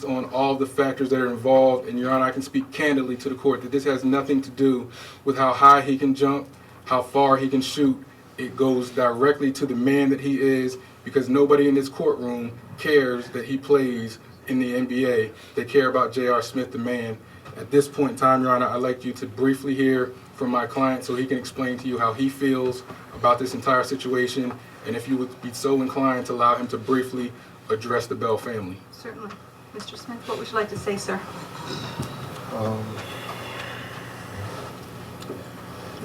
on all the factors that are involved, and Your Honor, I can speak candidly to the court that this has nothing to do with how high he can jump, how far he can shoot. It goes directly to the man that he is, because nobody in this courtroom cares that he plays in the NBA. They care about J.R. Smith, the man. At this point in time, Your Honor, I'd like you to briefly hear from my client so he can explain to you how he feels about this entire situation, and if you would be so inclined to allow him to briefly address the Bell family. Certainly. Mr. Smith, what would you like to say, sir?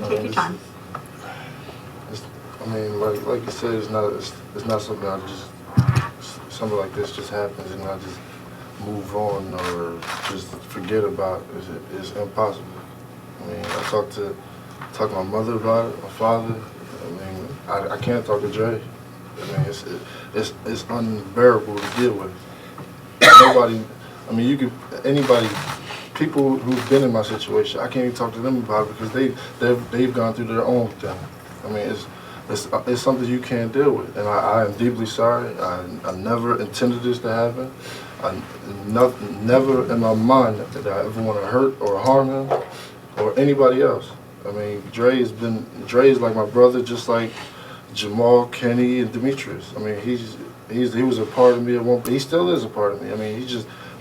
Take your time. I mean, like you said, it's not something something like this just happens and I just move on or just forget about. It's impossible. I mean, I talked to my mother about it, my father. I mean, I can't talk to Dre. I mean, it's unbearable to deal with. Nobody, I mean, anybody, people who've been in my situation, I can't even talk to them about it because they've gone through their own thing. I mean, it's something you can't deal with, and I am deeply sorry. I never intended this to happen. Never in my mind that I ever want to hurt or harm him or anybody else. I mean, Dre is like my brother, just like Jamal, Kenny, and Demetrius. I mean, he was a part of me at one point. He still is a part of me. I mean,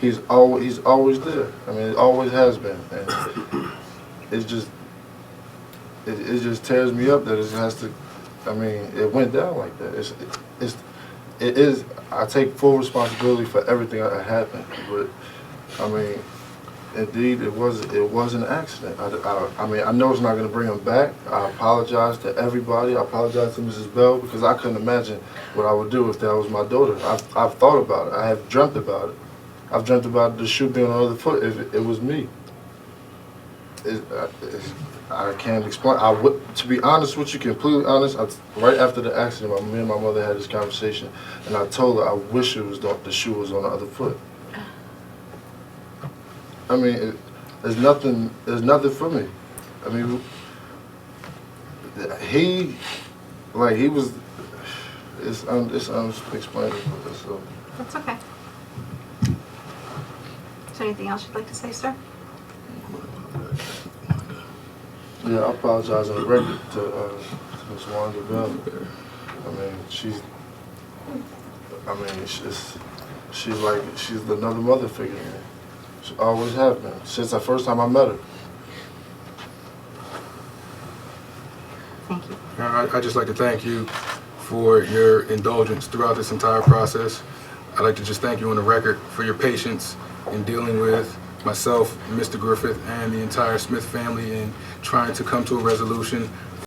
he's always there. I mean, it always has been, and it just tears me up that it has to. I mean, it went down like that. It is. I take full responsibility for everything that happened, but I mean, indeed, it was an accident. I mean, I know it's not going to bring him back. I apologize to everybody. I apologize to Mrs. Bell because I couldn't imagine what I would do if that was my daughter. I've thought about it. I have dreamt about it. I've dreamt about the shoe being on the other foot if it was me. I can't explain. To be honest with you, completely honest, right after the accident, me and my mother had this conversation, and I told her I wish the shoe was on the other foot. I mean, there's nothing for me. I mean, he was, it's unexplainable. So. That's okay. Is there anything else you'd like to say, sir? Yeah, I apologize on the record to Ms. Wanda Bell. I mean, she's another mother figure to me. She always has been, since the first time I met her. Thank you. I'd just like to thank you for your indulgence throughout this entire process. I'd like to just thank you on the record for your patience in dealing with myself, Mr. Griffith, and the entire Smith family in trying to come to a resolution